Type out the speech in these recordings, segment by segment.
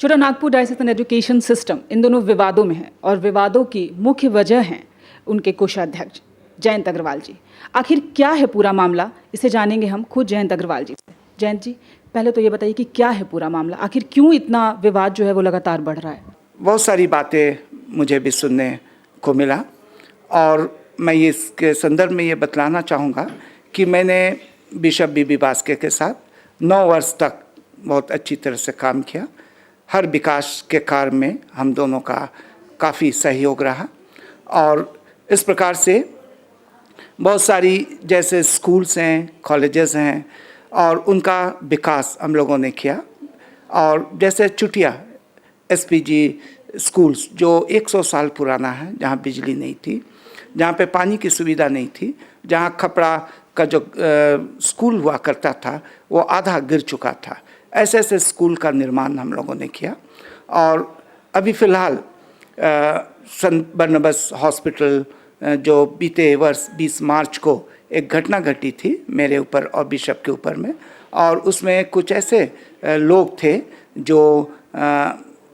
Chotanagpur diocese and education system in दोनों विवादों में है और विवादों की मुख्य वजह है उनके कोषाध्यक्ष जयंत अग्रवाल जी। आखिर क्या है पूरा मामला, इसे जानेंगे हम खुद जयंत अग्रवाल जी से। जयंत जी, पहले तो ये बताइए कि क्या है पूरा मामला, आखिर क्यों इतना विवाद जो है वो लगातार बढ़ रहा है? बहुत सारी बातें मुझे भी सुनने को मिला और मैं इसके संदर्भ में ये बतलाना चाहूँगा कि मैंने बिशप बीबी बास्के के साथ 9 वर्ष तक बहुत अच्छी तरह से काम किया। हर विकास के कार्य में हम दोनों का काफ़ी सहयोग रहा और इस प्रकार से बहुत सारी जैसे स्कूल्स हैं, कॉलेजेस हैं और उनका विकास हम लोगों ने किया। और जैसे चुटिया एसपीजी स्कूल्स जो 100 साल पुराना है, जहाँ बिजली नहीं थी, जहाँ पे पानी की सुविधा नहीं थी, जहाँ खपड़ा का जो स्कूल हुआ करता था वो आधा गिर चुका था, ऐसे ऐसे स्कूल का निर्माण हम लोगों ने किया। और अभी फ़िलहाल संत बरनबास हॉस्पिटल जो बीते वर्ष 20 मार्च को एक घटना घटी थी मेरे ऊपर और बिशप के ऊपर में, और उसमें कुछ ऐसे लोग थे जो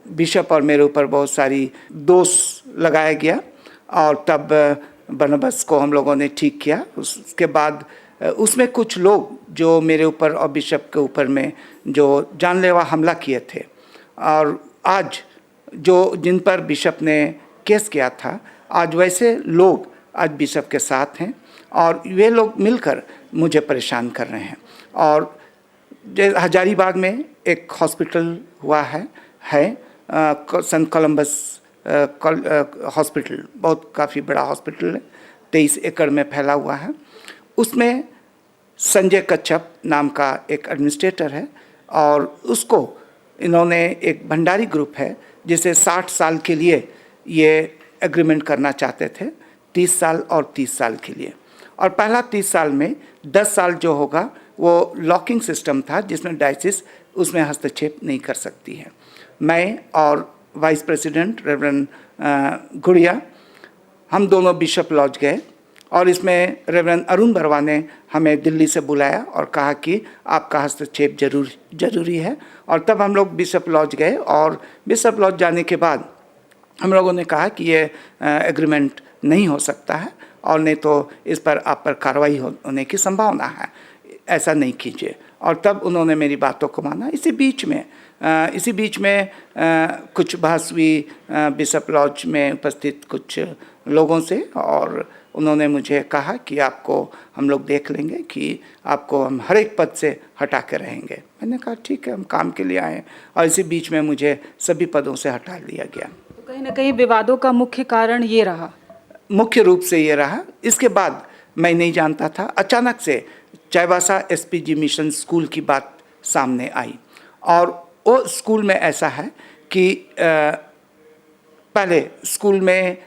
बिशप और मेरे ऊपर बहुत सारी दोष लगाया गया और तब बरनबास को हम लोगों ने ठीक किया। उसके बाद उसमें कुछ लोग जो मेरे ऊपर और बिशप के ऊपर में जो जानलेवा हमला किए थे और आज जो जिन पर बिशप ने केस किया था, आज वैसे लोग आज बिशप के साथ हैं और वे लोग मिलकर मुझे परेशान कर रहे हैं। और हजारीबाग में एक हॉस्पिटल हुआ है संत कोलंबस हॉस्पिटल, बहुत काफ़ी बड़ा हॉस्पिटल है, 23 एकड़ में फैला हुआ है। उसमें संजय कच्छप नाम का एक एडमिनिस्ट्रेटर है और उसको इन्होंने एक भंडारी ग्रुप है जिसे 60 साल के लिए ये एग्रीमेंट करना चाहते थे, 30 साल और 30 साल के लिए। और पहला 30 साल में 10 साल जो होगा वो लॉकिंग सिस्टम था जिसमें डायसिस उसमें हस्तक्षेप नहीं कर सकती है। मैं और वाइस प्रेसिडेंट रेवरेंड गुड़िया हम दोनों बिशप लॉज गए और इसमें रेवरेंड अरुण बरवा ने हमें दिल्ली से बुलाया और कहा कि आपका हस्तक्षेप जरूरी है। और तब हम लोग बिशप लॉज गए और बिशप लॉज जाने के बाद हम लोगों ने कहा कि ये एग्रीमेंट नहीं हो सकता है और नहीं तो इस पर आप पर कार्रवाई होने की संभावना है, ऐसा नहीं कीजिए। और तब उन्होंने मेरी बातों को माना। इसी बीच में कुछ बहस हुई बिशप लॉज में उपस्थित कुछ लोगों से और उन्होंने मुझे कहा कि आपको हम लोग देख लेंगे कि आपको हम हर एक पद से हटा के रहेंगे। मैंने कहा ठीक है, हम काम के लिए आए। और इसी बीच में मुझे सभी पदों से हटा दिया गया। तो कहीं ना कहीं विवादों का मुख्य कारण ये रहा, मुख्य रूप से ये रहा। इसके बाद मैं नहीं जानता था, अचानक से चाईबासा एसपीजी मिशन स्कूल की बात सामने आई और वो स्कूल में ऐसा है कि पहले स्कूल में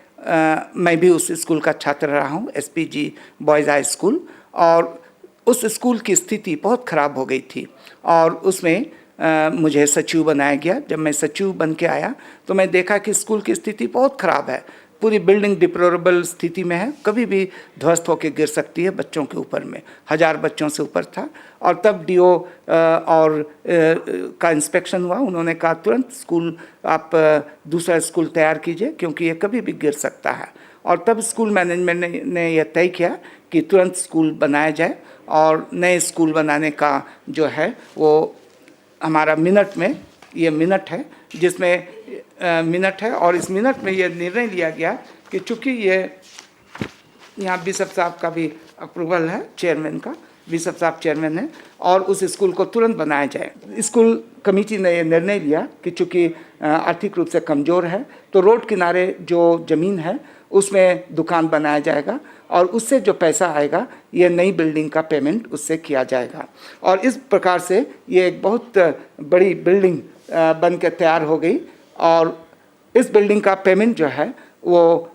मैं भी उस स्कूल का छात्र रहा हूँ, एसपीजी बॉयज़ हाई स्कूल, और उस स्कूल की स्थिति बहुत ख़राब हो गई थी और उसमें मुझे सचिव बनाया गया। जब मैं सचिव बन के आया तो मैं देखा कि स्कूल की स्थिति बहुत ख़राब है, पूरी बिल्डिंग डिप्लोरेबल स्थिति में है, कभी भी ध्वस्त होकर गिर सकती है बच्चों के ऊपर में। 1000 बच्चों से ऊपर था। और तब डीओ और का इंस्पेक्शन हुआ, उन्होंने कहा तुरंत स्कूल आप दूसरा स्कूल तैयार कीजिए क्योंकि ये कभी भी गिर सकता है। और तब स्कूल मैनेजमेंट ने यह तय किया कि तुरंत स्कूल बनाया जाए और नए स्कूल बनाने का जो है वो हमारा मिनट में, ये मिनट है जिसमें मिनट है और इस मिनट में ये निर्णय लिया गया कि चूँकि ये यहाँ बिशप साहब का भी अप्रूवल है, चेयरमैन का, बिशप साहब चेयरमैन है, और उस स्कूल को तुरंत बनाया जाए। स्कूल कमेटी ने ये निर्णय लिया कि चूँकि आर्थिक रूप से कमज़ोर है तो रोड किनारे जो ज़मीन है उसमें दुकान बनाया जाएगा और उससे जो पैसा आएगा ये नई बिल्डिंग का पेमेंट उससे किया जाएगा। और इस प्रकार से ये एक बहुत बड़ी बिल्डिंग बन के तैयार हो गई और इस बिल्डिंग का पेमेंट जो है वो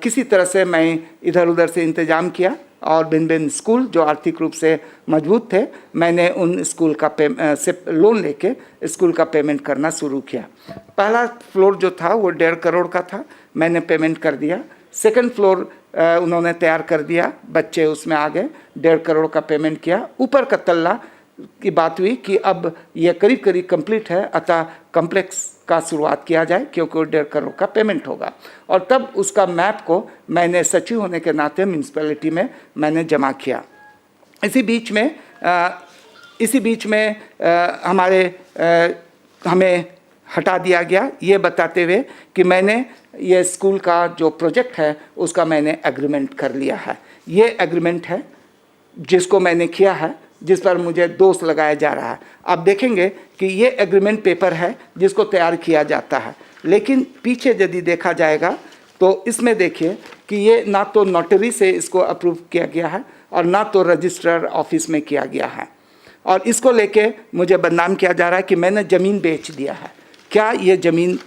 किसी तरह से मैं इधर उधर से इंतज़ाम किया और भिन्न स्कूल जो आर्थिक रूप से मजबूत थे, मैंने उन स्कूल का से लोन लेके स्कूल का पेमेंट करना शुरू किया। पहला फ्लोर जो था वो 1.5 करोड़ का था, मैंने पेमेंट कर दिया। सेकंड फ्लोर उन्होंने तैयार कर दिया, बच्चे उसमें आ गए, 1.5 करोड़ का पेमेंट किया। ऊपर का तल्ला की बात हुई कि अब यह करीब करीब कंप्लीट है, अतः कॉम्प्लेक्स का शुरुआत किया जाए, क्योंकि वो 1.5 करोड़ का पेमेंट होगा। और तब उसका मैप को मैंने सचिव होने के नाते म्यूनसिपैलिटी में मैंने जमा किया। इसी बीच में हमें हटा दिया गया, ये बताते हुए कि मैंने ये स्कूल का जो प्रोजेक्ट है उसका मैंने एग्रीमेंट कर लिया है। ये एग्रीमेंट है जिसको मैंने किया है, जिस पर मुझे दोष लगाया जा रहा है। आप देखेंगे कि ये एग्रीमेंट पेपर है जिसको तैयार किया जाता है, लेकिन पीछे यदि देखा जाएगा तो इसमें देखिए कि ये ना तो नोटरी से इसको अप्रूव किया गया है और ना तो रजिस्ट्रार ऑफिस में किया गया है। और इसको लेके मुझे बदनाम किया जा रहा है कि मैंने ज़मीन बेच दिया है। क्या ये ज़मीन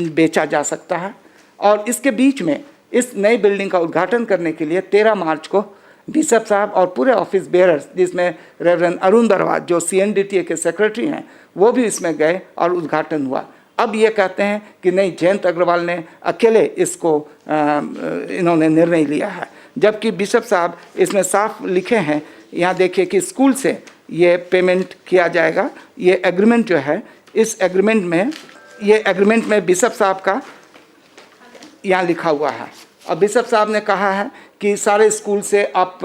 बेचा जा सकता है? और इसके बीच में इस नई बिल्डिंग का उद्घाटन करने के लिए 13 मार्च को बिशप साहब और पूरे ऑफिस बेयरर्स, जिसमें रेवरेंड अरुण बरवाद जो CNDTA के सेक्रेटरी हैं, वो भी इसमें गए और उद्घाटन हुआ। अब ये कहते हैं कि नहीं, जयंत अग्रवाल ने अकेले इसको इन्होंने निर्णय लिया है, जबकि बिशप साहब इसमें साफ लिखे हैं, यहाँ देखिए कि स्कूल से ये पेमेंट किया जाएगा। ये एग्रीमेंट जो है, इस एग्रीमेंट में बिशप साहब का यहाँ लिखा हुआ है। और बिशप साहब ने कहा है कि सारे स्कूल से आप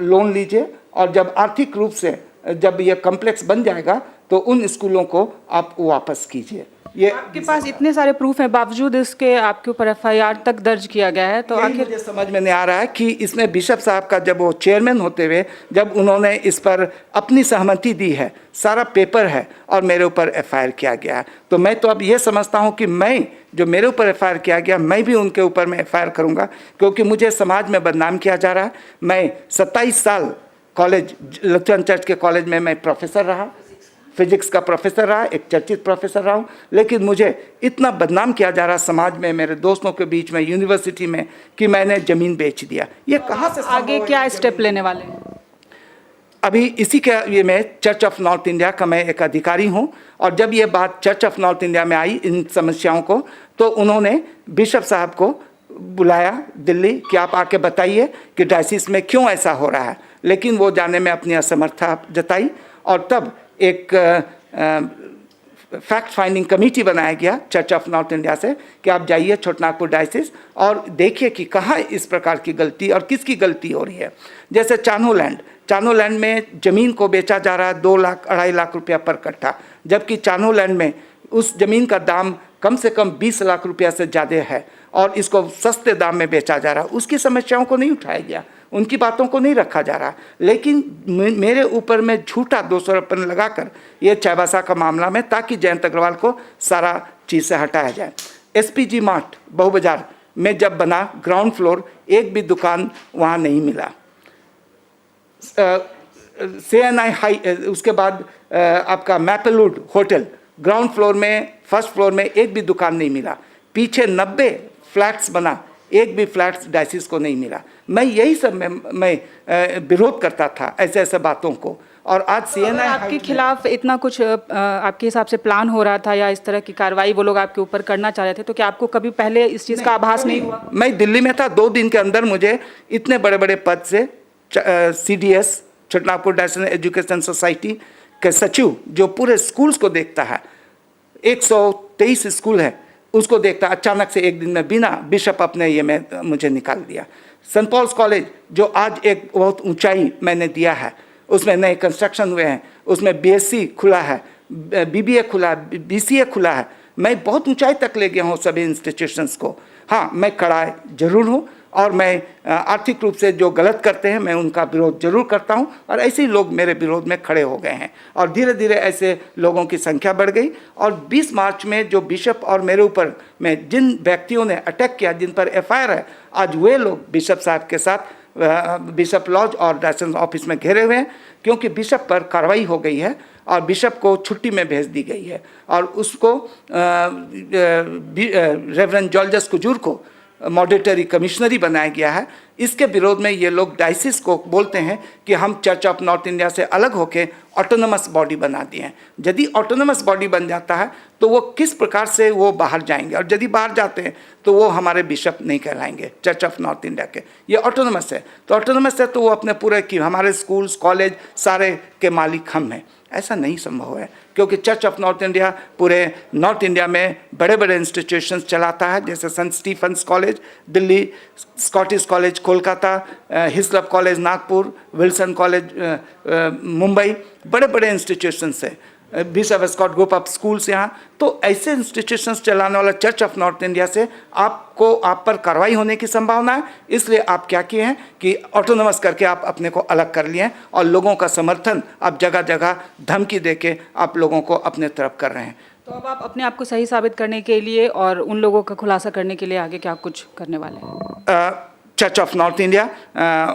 लोन लीजिए, और जब आर्थिक रूप से जब ये कॉम्प्लेक्स बन जाएगा तो उन स्कूलों को आप वापस कीजिए। ये आपके पास इतने सारे प्रूफ हैं, बावजूद इसके आपके ऊपर FIR तक दर्ज किया गया है, तो आखिर मुझे समझ में नहीं आ रहा है कि इसमें बिशप साहब का, जब वो चेयरमैन होते हुए जब उन्होंने इस पर अपनी सहमति दी है, सारा पेपर है और मेरे ऊपर FIR किया गया है, तो मैं तो अब ये समझता हूँ कि मैं जो मेरे ऊपर FIR किया गया, मैं भी उनके ऊपर मैं FIR करूँगा, क्योंकि मुझे समाज में बदनाम किया जा रहा है। मैं 27 साल कॉलेज, लुथरन चर्च के कॉलेज में मैं प्रोफेसर रहा, फिजिक्स का प्रोफेसर रहा, एक चर्चित प्रोफेसर रहा हूँ, लेकिन मुझे इतना बदनाम किया जा रहा समाज में, मेरे दोस्तों के बीच में, यूनिवर्सिटी में, कि मैंने ज़मीन बेच दिया। ये कहाँ से आगे क्या स्टेप लेने वाले हैं? अभी इसी के ये मैं चर्च ऑफ नॉर्थ इंडिया का मैं एक अधिकारी हूँ, और जब ये बात चर्च ऑफ नॉर्थ इंडिया में आई इन समस्याओं को, तो उन्होंने बिशप साहब को बुलाया दिल्ली कि आप आके बताइए कि डायसिस में क्यों ऐसा हो रहा है, लेकिन वो जाने में अपनी असमर्थता जताई। और तब एक फैक्ट फाइंडिंग कमेटी बनाया गया चर्च ऑफ नॉर्थ इंडिया से कि आप जाइए छोटनागपुर डायसिस और देखिए कि कहाँ इस प्रकार की गलती और किसकी गलती हो रही है। जैसे चानो लैंड में ज़मीन को बेचा जा रहा है 2 लाख 2.5 लाख रुपया पर कट्ठा, जबकि चानो लैंड में उस ज़मीन का दाम कम से कम 20 लाख रुपया से ज़्यादा है और इसको सस्ते दाम में बेचा जा रहा है। उसकी समस्याओं को नहीं उठाया गया, उनकी बातों को नहीं रखा जा रहा, लेकिन मेरे ऊपर में झूठा दोषारोपण लगाकर ये चाईबासा का मामला में, ताकि जयंत अग्रवाल को सारा चीज़ से हटाया जाए। SPG मार्ट बहु बाजार में जब बना, ग्राउंड फ्लोर एक भी दुकान वहाँ नहीं मिला। CNI हाई, उसके बाद आपका मैपलवुड होटल ग्राउंड फ्लोर में, फर्स्ट फ्लोर में एक भी दुकान नहीं मिला। पीछे 90 फ्लैट्स बना, एक भी फ्लैट्स डायसिस को नहीं मिला। मैं यही सब मैं विरोध करता था ऐसे बातों को। और आज CNI आपके खिलाफ इतना कुछ आपके हिसाब से प्लान हो रहा था या इस तरह की कार्रवाई वो लोग आपके ऊपर करना चाह रहे थे, तो क्या आपको कभी पहले इस चीज़ का आभास नहीं हुआ? मैं दिल्ली में था, 2 दिन के अंदर मुझे इतने बड़े बड़े पद से CDS Chhotanagpur diocese education society के सचिव, जो पूरे स्कूल्स को देखता है, 123 स्कूल है, उसको देखता, अचानक से एक दिन में बिना बिशप अपने ये में मुझे निकाल दिया। सेंट पॉल्स कॉलेज जो आज एक बहुत ऊंचाई मैंने दिया है, उसमें नए कंस्ट्रक्शन हुए हैं, उसमें BSc खुला है, BBA खुला है, BCA खुला है। मैं बहुत ऊंचाई तक ले गया हूँ सभी इंस्टीट्यूशंस को। हाँ, मैं कड़ा जरूर हूँ और मैं आर्थिक रूप से जो गलत करते हैं मैं उनका विरोध जरूर करता हूं, और ऐसे ही लोग मेरे विरोध में खड़े हो गए हैं और धीरे धीरे ऐसे लोगों की संख्या बढ़ गई। और 20 मार्च में जो बिशप और मेरे ऊपर में जिन व्यक्तियों ने अटैक किया, जिन पर FIR है, आज वे लोग बिशप साहब के साथ बिशप लॉज और डायसिस ऑफिस में घेरे हुए हैं, क्योंकि बिशप पर कार्रवाई हो गई है और बिशप को छुट्टी में भेज दी गई है और उसको रेवरेंड जॉर्जस कुजूर को मॉडेटरी कमिश्नरी बनाया गया है। इसके विरोध में ये लोग डायसिस को बोलते हैं कि हम चर्च ऑफ नॉर्थ इंडिया से अलग होकर ऑटोनमस बॉडी बना दिए हैं। यदि ऑटोनमस बॉडी बन जाता है तो वो किस प्रकार से वो बाहर जाएंगे, और यदि बाहर जाते हैं तो वो हमारे बिशप नहीं कहलाएंगे चर्च ऑफ नॉर्थ इंडिया के। ये ऑटोनमस है, तो ऑटोनमस है तो वो अपने पूरे की हमारे स्कूल्स कॉलेज सारे के मालिक हम हैं। ऐसा नहीं संभव है, क्योंकि चर्च ऑफ नॉर्थ इंडिया पूरे नॉर्थ इंडिया में बड़े बड़े इंस्टीट्यूशंस चलाता है, जैसे Saint Stephen's College Delhi, Scottish College Kolkata, Hislop College Nagpur, Wilson College Mumbai, बड़े बड़े इंस्टीट्यूशंस हैं, Bishop Scott group of schools यहाँ। तो ऐसे इंस्टीट्यूशंस चलाने वाला चर्च ऑफ नॉर्थ इंडिया से आप पर कार्रवाई होने की संभावना है। इसलिए आप क्या किए हैं कि ऑटोनमस करके आप अपने को अलग कर लिए हैं, और लोगों का समर्थन आप जगह जगह धमकी देके आप लोगों को अपने तरफ कर रहे हैं। तो अब आप अपने आप को सही साबित करने के लिए और उन लोगों का खुलासा करने के लिए आगे क्या कुछ करने वाले हैं? Church of North India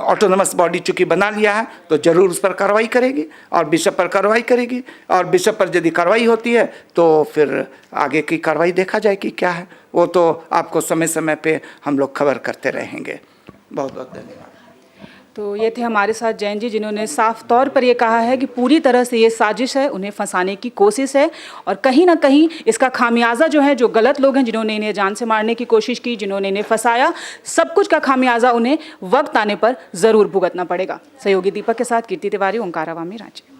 autonomous body चूंकि बना लिया है तो जरूर उस पर कार्रवाई करेगी, और बिशप पर कार्रवाई करेगी, और बिशप पर यदि कार्रवाई होती है तो फिर आगे की कार्रवाई देखा जाए कि क्या है। वो तो आपको समय समय पे हम लोग खबर करते रहेंगे। बहुत बहुत धन्यवाद। तो ये थे हमारे साथ जैन जी, जिन्होंने साफ तौर पर ये कहा है कि पूरी तरह से ये साजिश है, उन्हें फंसाने की कोशिश है, और कहीं ना कहीं इसका खामियाजा जो है, जो गलत लोग हैं जिन्होंने इन्हें जान से मारने की कोशिश की, जिन्होंने इन्हें फंसाया, सब कुछ का खामियाजा उन्हें वक्त आने पर ज़रूर भुगतना पड़ेगा। सहयोगी दीपक के साथ कीर्ति तिवारी, ओंकार अवामी, रांची।